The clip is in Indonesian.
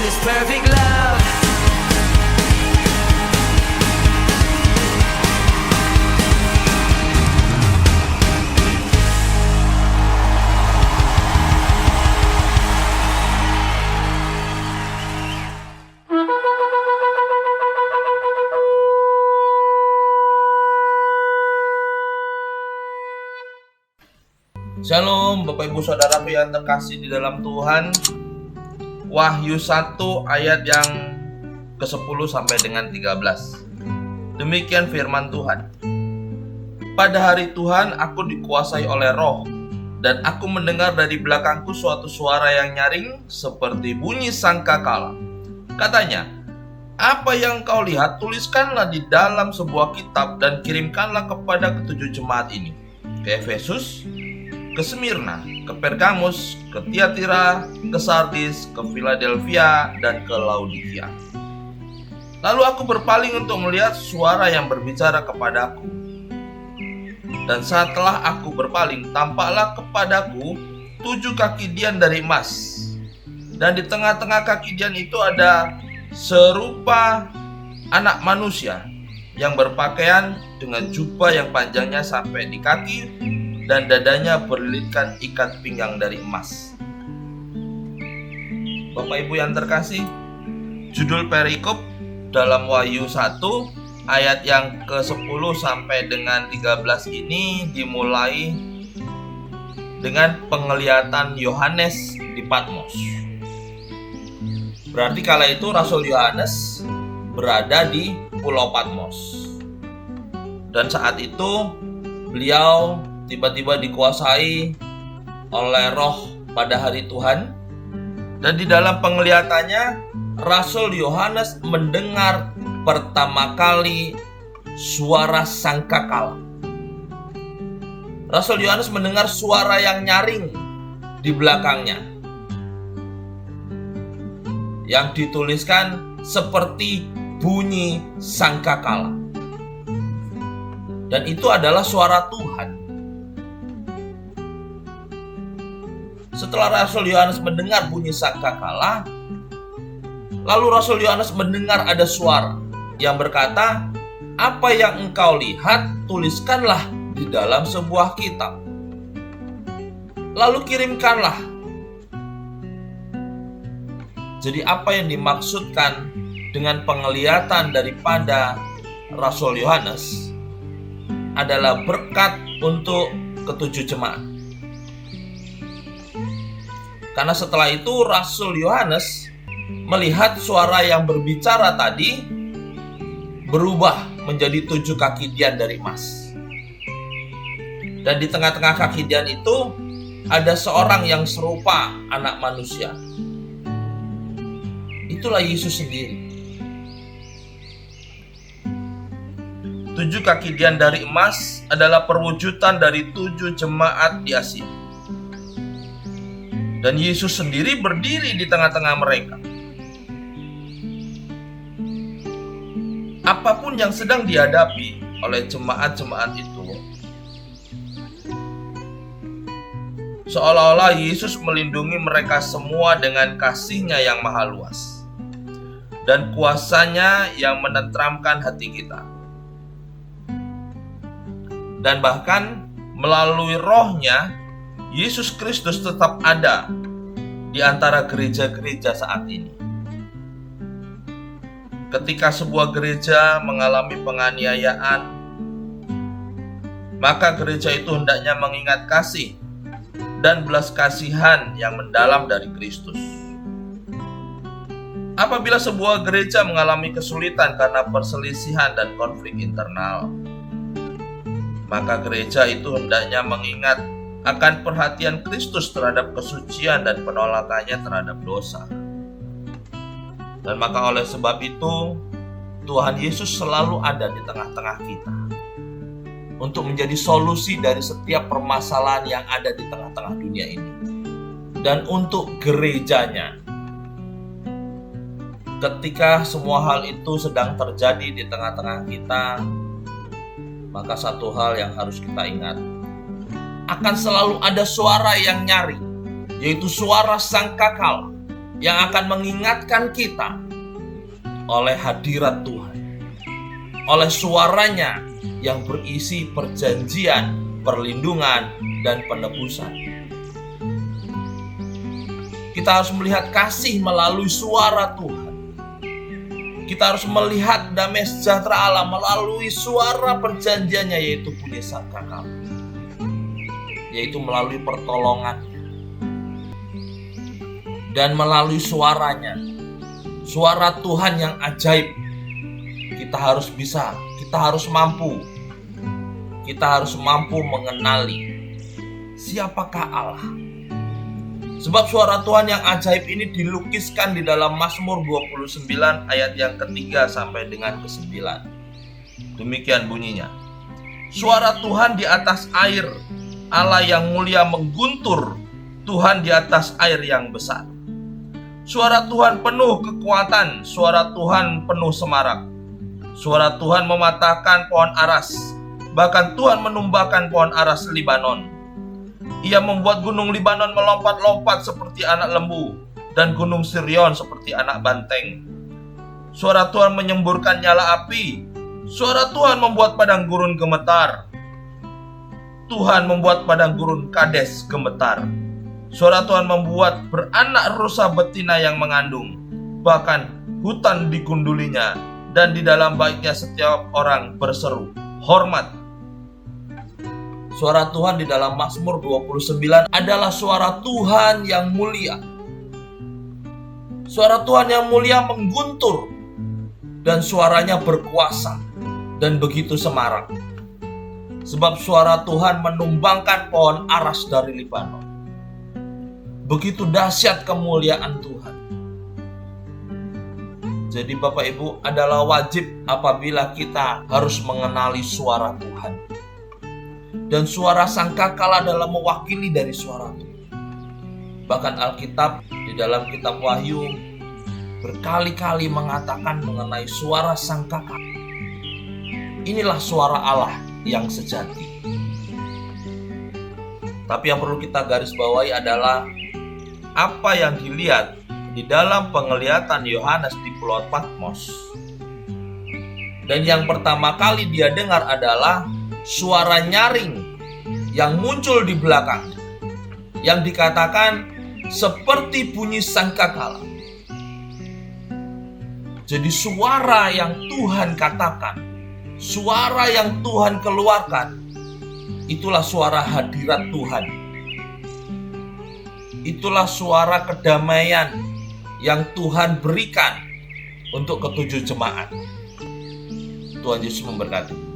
this perfect love. Shalom Bapak Ibu Saudaraku yang terkasih di dalam Tuhan. Wahyu 1 ayat yang ke-10 sampai dengan 13. Demikian firman Tuhan. Pada hari Tuhan aku dikuasai oleh roh, dan aku mendengar dari belakangku suatu suara yang nyaring seperti bunyi sangkakala. Katanya, apa yang kau lihat tuliskanlah di dalam sebuah kitab dan kirimkanlah kepada ketujuh jemaat ini, ke Efesus, ke Smyrna, ke Pergamus, ke Tiatira, ke Sardis, ke Philadelphia, dan ke Laodikia. Lalu aku berpaling untuk melihat suara yang berbicara kepadaku. Dan setelah aku berpaling, tampaklah kepadaku 7 kaki dian dari emas. Dan di tengah-tengah kaki dian itu ada serupa anak manusia yang berpakaian dengan jubah yang panjangnya sampai di kaki, dan dadanya berlilitkan ikat pinggang dari emas. Bapak Ibu yang terkasih, judul perikop dalam Wahyu 1 ayat yang ke-10 sampai dengan 13 ini dimulai dengan penglihatan Yohanes di Patmos. Berarti kala itu Rasul Yohanes berada di Pulau Patmos. Dan saat itu beliau tiba-tiba dikuasai oleh roh pada hari Tuhan. Dan di dalam penglihatannya, Rasul Yohanes mendengar pertama kali suara sangkakala. Rasul Yohanes mendengar suara yang nyaring di belakangnya, yang dituliskan seperti bunyi sangkakala. Dan itu adalah suara Tuhan. Setelah Rasul Yohanes mendengar bunyi sangkakala, lalu Rasul Yohanes mendengar ada suara yang berkata, apa yang engkau lihat tuliskanlah di dalam sebuah kitab, lalu kirimkanlah. Jadi apa yang dimaksudkan dengan penglihatan daripada Rasul Yohanes adalah berkat untuk ketujuh jemaat. Karena setelah itu Rasul Yohanes melihat suara yang berbicara tadi berubah menjadi 7 kaki dian dari emas. Dan di tengah-tengah kaki dian itu ada seorang yang serupa anak manusia. Itulah Yesus sendiri. 7 kaki dian dari emas adalah perwujudan dari 7 jemaat di Asia. Dan Yesus sendiri berdiri di tengah-tengah mereka. Apapun yang sedang dihadapi oleh jemaat-jemaat itu, seolah-olah Yesus melindungi mereka semua dengan kasih-Nya yang maha luas dan kuasa-Nya yang menenteramkan hati kita. Dan bahkan melalui Roh-Nya, Yesus Kristus tetap ada di antara gereja-gereja saat ini. Ketika sebuah gereja mengalami penganiayaan, maka gereja itu hendaknya mengingat kasih dan belas kasihan yang mendalam dari Kristus. Apabila sebuah gereja mengalami kesulitan karena perselisihan dan konflik internal, maka gereja itu hendaknya mengingat akan perhatian Kristus terhadap kesucian dan penolakannya terhadap dosa. Dan maka oleh sebab itu, Tuhan Yesus selalu ada di tengah-tengah kita untuk menjadi solusi dari setiap permasalahan yang ada di tengah-tengah dunia ini. Dan untuk gerejanya, ketika semua hal itu sedang terjadi di tengah-tengah kita, maka satu hal yang harus kita ingat, akan selalu ada suara yang nyaring, yaitu suara sangkakala. yang akan mengingatkan kita oleh hadirat Tuhan, oleh suaranya yang berisi perjanjian, perlindungan, dan penebusan. Kita harus melihat kasih melalui suara Tuhan. Kita harus melihat damai sejahtera Allah melalui suara perjanjiannya, yaitu bunyi sangkakala, yaitu melalui pertolongan dan melalui suaranya, suara Tuhan yang ajaib. Kita harus mampu mengenali siapakah Allah. Sebab suara Tuhan yang ajaib ini dilukiskan di dalam Mazmur 29 ayat yang ketiga sampai dengan ke-9. Demikian bunyinya. Suara Tuhan di atas air, Allah yang mulia mengguntur, Tuhan di atas air yang besar. Suara Tuhan penuh kekuatan, suara Tuhan penuh semarak. Suara Tuhan mematahkan pohon aras, bahkan Tuhan menumbahkan pohon aras Libanon. Ia membuat gunung Libanon melompat-lompat seperti anak lembu, dan gunung Sirion seperti anak banteng. Suara Tuhan menyemburkan nyala api. Suara Tuhan membuat padang gurun gemetar. Tuhan membuat padang gurun Kades gemetar. Suara Tuhan membuat beranak rusa betina yang mengandung. Bahkan hutan digundulinya, dan di dalam baitnya setiap orang berseru, hormat. Suara Tuhan di dalam Mazmur 29 adalah suara Tuhan yang mulia. Suara Tuhan yang mulia mengguntur, dan suaranya berkuasa dan begitu semarak. Sebab suara Tuhan menumbangkan pohon aras dari Libanon. Begitu dahsyat kemuliaan Tuhan. Jadi Bapak Ibu, adalah wajib apabila kita harus mengenali suara Tuhan. Dan suara sangkakala adalah mewakili dari suara Tuhan. Bahkan Alkitab di dalam kitab Wahyu berkali-kali mengatakan mengenai suara sangkakala. Inilah suara Allah yang sejati. Tapi yang perlu kita garis bawahi adalah apa yang dilihat di dalam penglihatan Yohanes di Pulau Patmos. Dan yang pertama kali dia dengar adalah suara nyaring yang muncul di belakang, yang dikatakan seperti bunyi sangkakala. Jadi suara yang Tuhan katakan, suara yang Tuhan keluarkan, itulah suara hadirat Tuhan. Itulah suara kedamaian yang Tuhan berikan untuk ketujuh jemaat. Tuhan Yesus memberkati.